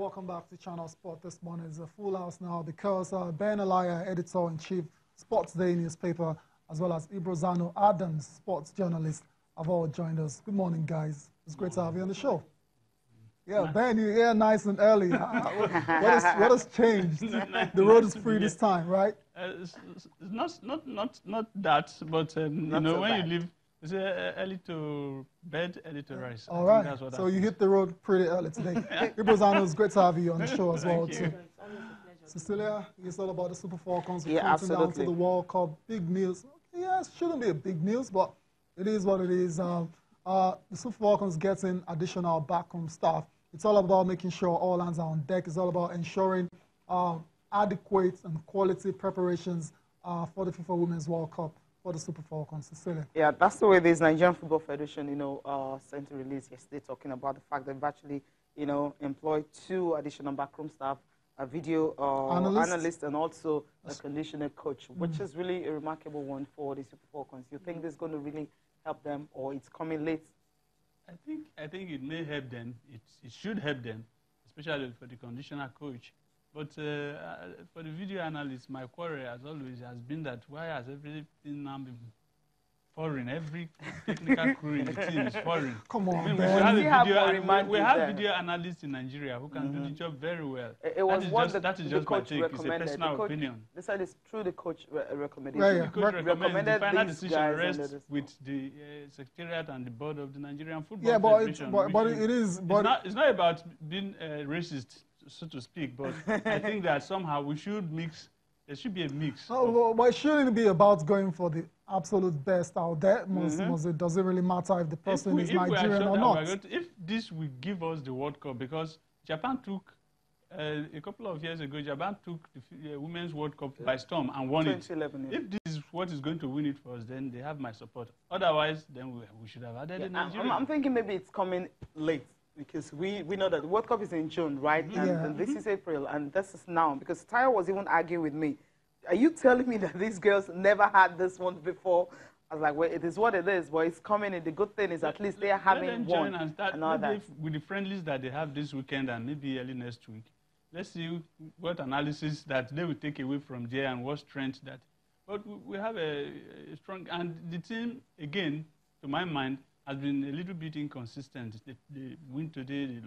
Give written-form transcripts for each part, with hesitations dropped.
welcome back to Channel Sport. This morning is a full house now because Ben Elia, editor-in-chief, Sports Day newspaper, as well as Ibrozano Adams, sports journalist, have all joined us. Good morning, guys. It's great to have you on the show. Yeah, Ben, you're here nice and early. What has changed? The road is free this time, right? It's not that, but you know, when you leave, it's early to bed, early to rise. All right. So you hit the road pretty early today. Ibrozano, it's great to have you on the show as well, too. Cecilia, it's all about the Super Falcons. We're counting down to the World Cup. Big news. Yeah, it shouldn't be a big news, but it is what it is. The Super Falcons getting additional backroom staff. It's all about making sure all hands are on deck. It's all about ensuring adequate and quality preparations for the FIFA Women's World Cup for the Super Falcons. Cecilia. Yeah, that's the way this Nigerian Football Federation, sent a release yesterday talking about the fact that they've actually, employed 2 additional backroom staff, a video analyst and also a conditioner coach, which is really a remarkable one for the Super Falcons. You think this is going to really help them, or it's coming late? I think it may help them. It should help them, especially for the conditioner coach. But for the video analyst, my query, as always, has been that why has everything now been foreign? Every technical crew in the team is foreign. Come on, I mean, we have video analysts in Nigeria who can do the job very well. It was that is just my take. It's a personal opinion. They said it's through the coach recommendation. Right, yeah. The coach recommended the final decision rests with the Secretariat and the board of the Nigerian Football Federation. But it is. But it's not about being racist, so to speak, but I think that somehow we should mix. There should be a mix. No, but it shouldn't be about going for the absolute best out there. Does it really matter if the person is Nigerian or not? If this will give us the World Cup, because Japan took, a couple of years ago, Japan took the Women's World Cup by storm and won it. If this is what is going to win it for us, then they have my support. Otherwise, then we should have added in Nigeria. I'm thinking maybe it's coming late. Because we know that the World Cup is in June, right? And this is April, and this is now. Because Tyra was even arguing with me. Are you telling me that these girls never had this one before? I was like, well, it is what it is, but it's coming. And the good thing is at least they are having one. And start and all that. With the friendlies that they have this weekend and maybe early next week, let's see what analysis that they will take away from there and what strength that. But we have a strong, and the team, again, to my mind, has been a little bit inconsistent. They win today, they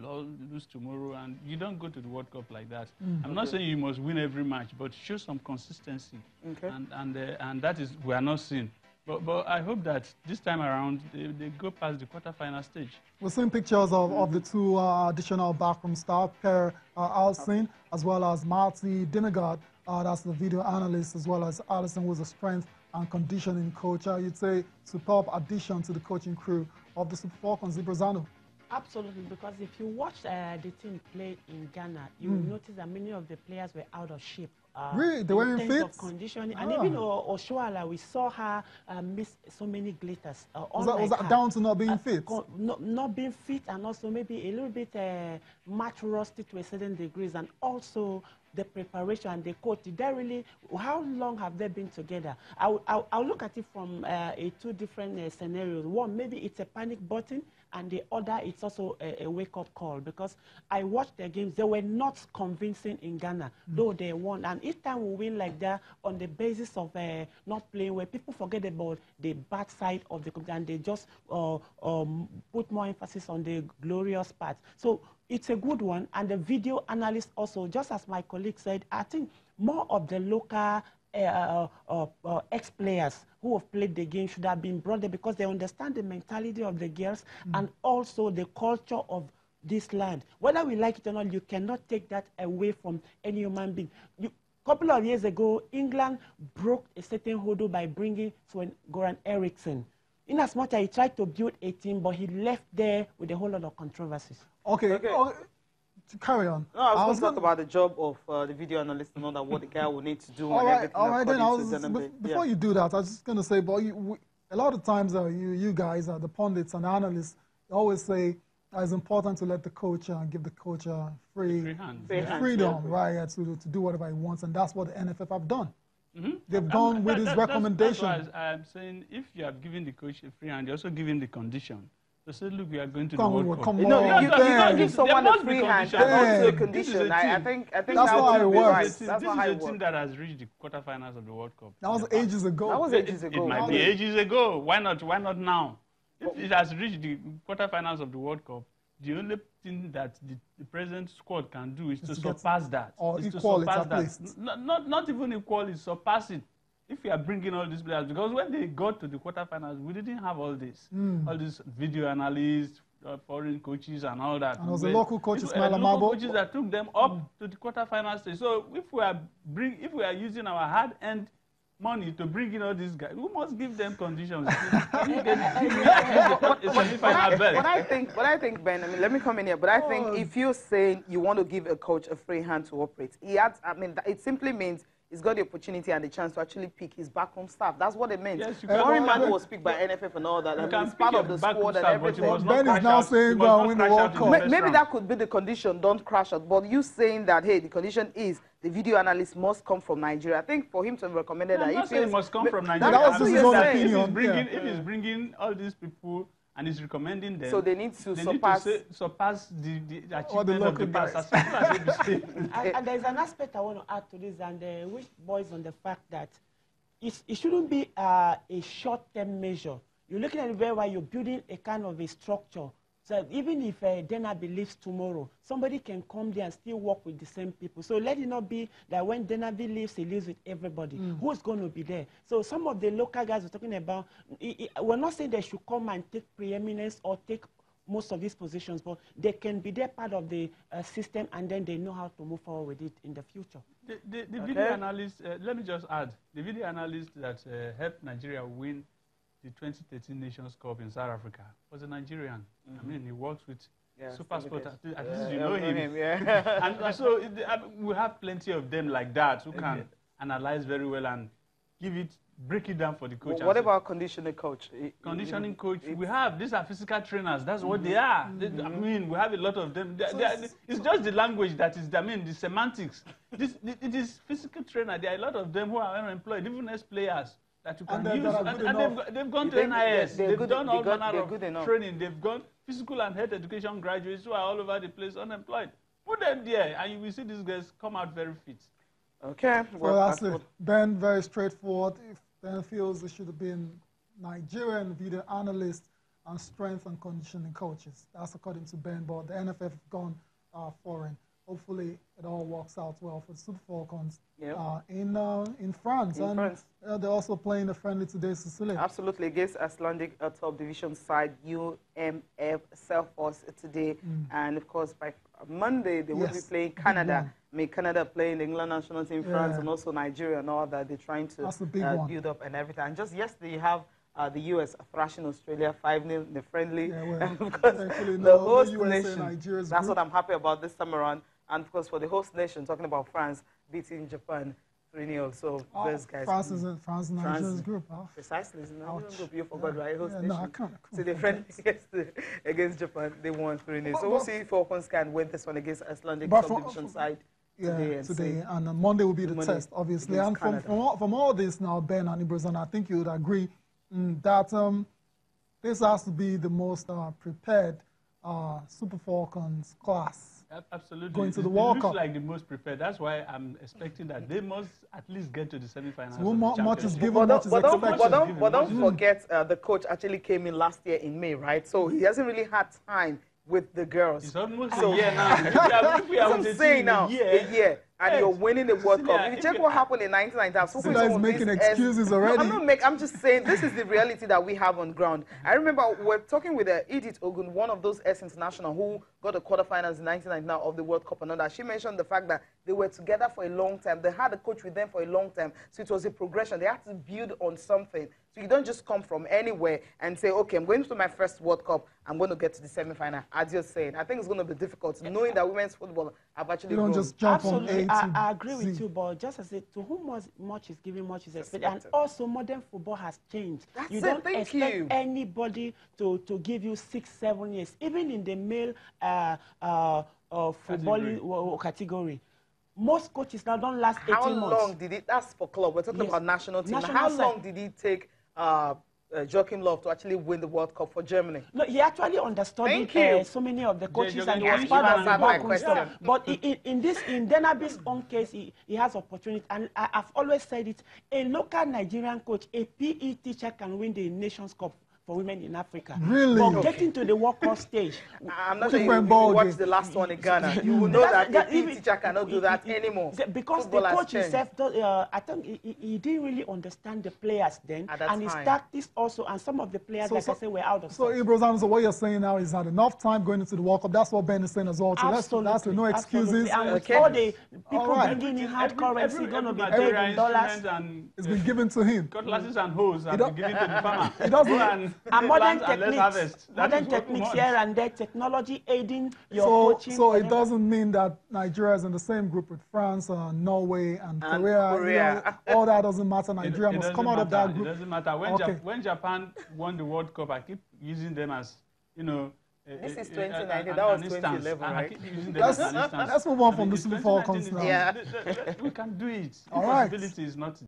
lose tomorrow, and you don't go to the World Cup like that. I'm not saying you must win every match, but show some consistency. And that is we are not seeing. But I hope that this time around they go past the quarterfinal stage. We're seeing pictures of the 2 additional backroom staff, Per Alcin, as well as Marty Demigod, that's the video analyst, as well as Alison, who's a strength and conditioning coach. You'd say superb addition to the coaching crew of the Super Falcons. Ibrozano. Absolutely, because if you watch the team play in Ghana, you will notice that many of the players were out of shape. Really? They weren't fit? Of conditioning. And even Oshoala, we saw her miss so many glitters. Was that down to not being fit? Not being fit, and also maybe a little bit match rusty to a certain degree, and also the preparation and the coach. Did they really, how long have they been together? I'll look at it from 2 different scenarios. One, maybe it's a panic button, and the other, it's also a wake-up call, because I watched their games. They were not convincing in Ghana, though they won. And each time we win like that on the basis of not playing well, people forget about the bad side of the company, and they just put more emphasis on the glorious part. So it's a good one. And the video analyst also, just as my colleague said, I think more of the local ex-players who have played the game should have been brought there, because they understand the mentality of the girls and also the culture of this land. Whether we like it or not, you cannot take that away from any human being. A couple of years ago, England broke a certain hurdle by bringing Goran Eriksson. In as much as he tried to build a team, but he left there with a whole lot of controversies. Okay. Carry on. No, I was going to talk about the job of the video analyst and all that, what the guy will need to do. All right, then before you do that, I was just going to say, but a lot of times you guys, the pundits and analysts, always say it's important to let the coach give the coach freedom, right, to do whatever he wants, and that's what the NFF have done. They've gone with his recommendation. That's why I'm saying if you have given the coach a free hand, you also give him the condition. to say, look, we are going to the World Cup. Come on, you can't give someone a free hand and also a condition. I think that's not how it works. This is a team that has reached the quarterfinals of the World Cup. That was ages ago. That was ages ago. It might be ages ago. Why not? Why not now? If it has reached the quarterfinals of the World Cup, the only thing that the present squad can do is to surpass that. Or equal it at least. Not even equal it, surpass it. If you are bringing all these players, because when they got to the quarterfinals, we didn't have all this. All these video analysts, foreign coaches and all that. And it was the local coaches, local coaches that took them up to the quarterfinal stage. So if we are using our hard-earned money to bring in all these guys, we must give them conditions. But I think, Ben, I mean, let me come in here. But I think if you're saying you want to give a coach a free hand to operate, it simply means he's got the opportunity and the chance to actually pick his backroom staff. That's what it means. Yes, man was picked by NFF and all that. And he's part of the squad and everything. Ben is now saying go and win the World Cup. Maybe that could be the condition, don't crash out. But you saying that, hey, the condition is the video analyst must come from Nigeria. I think for him to have recommended that. He must come from Nigeria. That was his own opinion. If he's bringing all these people and he's recommending them, so they need to surpass the achievement of the past. And there's an aspect I want to add to this, and which boils on the fact that it shouldn't be a short-term measure. You're looking at it very well, you're building a kind of a structure. So even if Denaby leaves tomorrow, somebody can come there and still work with the same people. So let it not be that when Denaby leaves, he leaves with everybody. Who's going to be there? So some of the local guys we're talking about, we're not saying they should come and take preeminence or take most of these positions, but they can be there part of the system, and then they know how to move forward with it in the future. The video analyst, let me just add, the video analyst that helped Nigeria win the 2013 Nations Cup in South Africa was a Nigerian. I mean, he works with Super Sport. At least you know him. And so we have plenty of them like that who can analyze very well and break it down for the coach. Well, what about conditioning coach? Conditioning coach, these are physical trainers. That's what they are. I mean, we have a lot of them. It's just the language that is, the semantics. It is physical trainer. There are a lot of them who are unemployed, even as players that you can use. And they've gone to NIS. They've done all manner of training. They've gone physical and health education graduates who are all over the place unemployed. Put them there, and you will see these guys come out very fit. Okay. Well, that's it. Ben, very straightforward. If Ben feels it should have been Nigerian video analysts and strength and conditioning coaches. That's according to Ben, but the NFF have gone foreign. Hopefully, it all works out well for the Super Falcons in France. They're also playing a friendly today, Cecilia. Absolutely, against Icelandic top division side UMF Selfos today. And of course, by Monday, they will be playing Canada. I mean, Canada playing the England national team, France, and also Nigeria and all that. They're trying to build up and everything. And just yesterday, you have the U.S. thrashing Australia 5-0 in the friendly. And of course, the host nation, that's what I'm happy about this time around. And of course, for the host nation, talking about France beating Japan 3-0. So those guys. France is in Nigeria's group. Precisely, isn't it? You forgot, right? Host nation. No, I can't. So the friend against Japan, they won 3-0. So we'll see if Falcons can win this one against Icelandic subdivision side. Today. And Monday will be the test, obviously. And from all this now, Ben and Ibrazan, I think you would agree that this has to be the most prepared Super Falcons class. Absolutely. Going to the World Cup. It looks like the most prepared. That's why I'm expecting that they must at least get to the semi-finals. So much is given, much is expected. But don't forget, the coach actually came in last year in May, right? So he hasn't really had time with the girls. It's almost a year now. I'm saying now, a year. And you're winning the World Cup. If you check what happened in 1990, so he's making excuses already. No, I'm just saying this is the reality that we have on ground. I remember we're talking with Edith Ogun, one of those international who got the quarterfinals in 1999 of the World Cup and all that. She mentioned the fact that they were together for a long time. They had a coach with them for a long time. So it was a progression. They had to build on something. So you don't just come from anywhere and say, okay, I'm going to my first World Cup. I'm going to get to the semi-final. As you're saying, I think it's going to be difficult knowing that women's football have actually grown. You don't just jump from A to I agree with you, but just as to whom much is given, much is expected. And also, modern football has changed. You don't expect anybody to give you 6, 7 years. Even in the male footballing category. Most coaches now don't last 18 months. How long did it, that's for club, we're talking about national team. How long did it take Joachim Löw to actually win the World Cup for Germany? No, he actually understudied so many of the coaches and he was Yes, part of the my work question. stuff. But in Denabi's own case, he has opportunity. And I've always said it, a local Nigerian coach, a PE teacher can win the Nations Cup for women in Africa. Really? But getting to the World Cup stage. I'm not sure you watched the last one in Ghana. You will know that a PE teacher cannot do that anymore. Because the coach himself, I think he didn't really understand the players then. And his tactics also, and some of the players, like I said, were out of So, Ibrozan, so what you're saying now is not enough time going into the World Cup. That's what Ben is saying as well. So that's no excuses. And with all the people bringing in hard currency, going to be paid in dollars. It's been given to him. Cutlasses and hose have been given to the farmer. He doesn't. And modern techniques here and there, technology aiding your coaching. So it doesn't mean that Nigeria is in the same group with France, Norway, and Korea. You know, all that doesn't matter. Nigeria must come out of that group. It doesn't matter. When Japan won the World Cup, I keep using them as, you know, this is 2019. That was 2011, right? Let's move on from the Super Falcons now. Yeah. We can do it. All right. Possibility is not